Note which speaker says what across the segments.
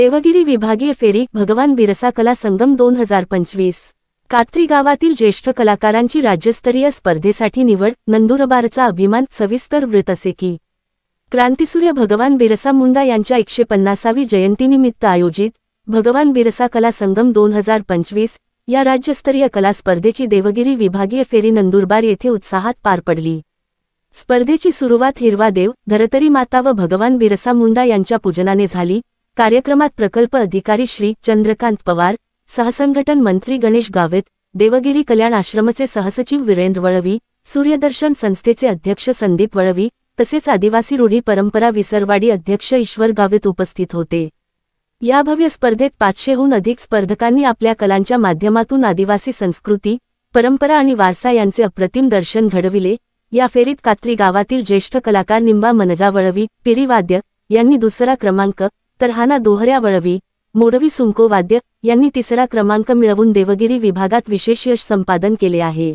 Speaker 1: देवगिरी विभागीय फेरी भगवान बिरसा कला संगम 2025। कात्री गावातील ज्येष्ठ कलाकारांची राज्यस्तरीय स्पर्धेसाठी निवड, नंदुरबारचा अभिमान। सविस्तर वृत्त असे की क्रांतिसूर्य भगवान बिरसा मुंडा यांच्या 150वी जयंतीनिमित्त आयोजित भगवान बिरसा कला संगम 2025 या राज्यस्तरीय कला स्पर्धेची देवगिरी विभागीय फेरी नंदुरबार येथे उत्साहात पार पडली। स्पर्धेची सुरुवात हिरवा देव, धरतरी माता व भगवान बिरसा मुंडा यांच्या पूजनाने झाली। कार्यक्रमात प्रकल्प अधिकारी श्री चंद्रकांत पवार, सहसंघटन मंत्री गणेश गावित, देवगिरी कल्याण आश्रमचे सहसचिव वीरेंद्र वळवी, सूर्यदर्शन संस्थेचे अध्यक्ष संदीप वळवी तसेच आदिवासी रूढी परंपरा विसरवाडी अध्यक्ष ईश्वर गावित उपस्थित होते। या भव्य स्पर्धेत 500हून अधिक स्पर्धकांनी आपल्या कलांच्या माध्यमातून आदिवासी संस्कृती, परंपरा आणि वारसा यांचे अप्रतिम दर्शन घडविले। या फेरीत कात्री गावातील ज्येष्ठ कलाकार निंबा मनजा वळवी, पिरीवाद्य यांनी दुसरा क्रमांक, तर हाना दोहऱ्या वळवी, मोडवी सुंको वाद्य यांनी तिसरा क्रमांक मिळवून देवगिरी विभागात विशेष यश संपादन केले आहे।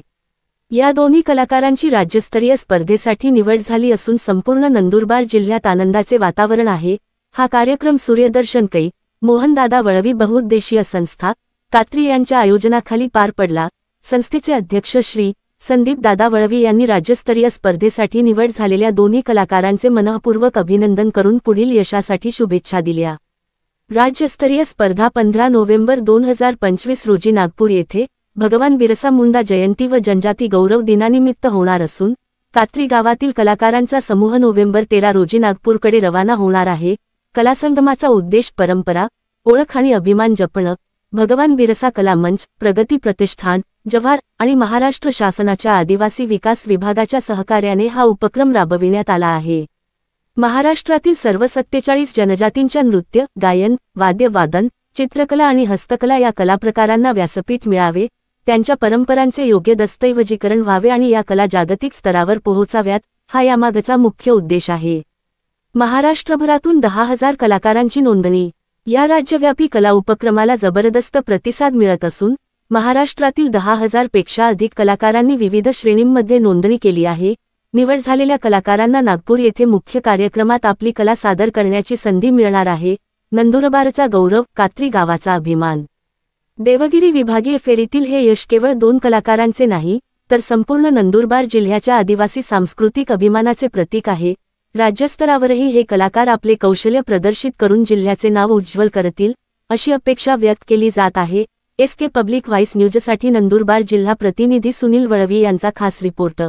Speaker 1: या दोन्ही कलाकारांची राज्यस्तरीय स्पर्धेसाठी निवड झाली असून संपूर्ण नंदुरबार जिल्ह्यात आनंदाचे वातावरण आहे। हा कार्यक्रम सूर्यदर्शन कै, मोहनदादा वळवी बहुउद्देशीय संस्था, कात्री यांच्या आयोजनाखाली पार पडला। संस्थेचे अध्यक्ष श्री संदीप दादा वळवी यांनी राज्यस्तरीय स्पर्धेसाठी निवड झालेल्या दोन्ही कलाकारांचे मनःपूर्वक अभिनंदन करून पुढील यशासाठी शुभेच्छा दिल्या। राज्यस्तरीय स्पर्धा 15 नोव्हेंबर 2025 रोजी नागपूर येथे भगवान बिरसा मुंडा जयंती व जनजाती गौरव दिनानिमित्त होणार असून कात्री गावातील कलाकारांचा समूह नोव्हेंबर 13 रोजी नागपूरकडे रवाना होणार आहे। कलासंगमाचा उद्देश परंपरा, ओळख आणि अभिमान जपणं। भगवान बिरसा कला मंच, प्रगती प्रतिष्ठान, जव्हार आणि महाराष्ट्र शासनाच्या आदिवासी विकास विभागाच्या सहकार्याने हा उपक्रम राबविण्यात आला आहे। महाराष्ट्रातील सर्व 47 जनजातींच्या नृत्य, गायन, वाद्यवादन, चित्रकला आणि हस्तकला या कलाप्रकारांना व्यासपीठ मिळावे, त्यांच्या परंपरांचे योग्य दस्तऐवजीकरण व्हावे आणि या कला जागतिक स्तरावर पोहोचाव्यात, हा यामागचा मुख्य उद्देश आहे। महाराष्ट्रभरातून 10,000 कलाकारांची नोंदणी। या राज्यव्यापी कला उपक्रमाला जबरदस्त प्रतिसाद मिळत असून महाराष्ट्रातील 10,000 पेक्षा अधिक कलाकारांनी विविध श्रेणींमध्ये नोंदणी केली आहे। निवड झालेल्या कलाकारांना नागपूर येथे मुख्य कार्यक्रमात आपली कला सादर करण्याची संधी मिळणार आहे। नंदुरबारचा गौरव, कात्री गावाचा अभिमान। देवगिरी विभागीय फेरीतील हे यश केवळ 2 कलाकारांचे नाही, तर संपूर्ण नंदुरबार जिल्ह्याच्या आदिवासी सांस्कृतिक अभिमानाचे प्रतीक आहे। राज्यस्तरावरही हे कलाकार आपले कौशल्य प्रदर्शित करून जिल्ह्याचे नाव उज्ज्वल करतील, अशी अपेक्षा व्यक्त केली जात आहे। SK पब्लिक व्हॉइस न्यूजसाठी नंदुरबार जिल्हा प्रतिनिधी सुनील वळवी यांचा खास रिपोर्ट।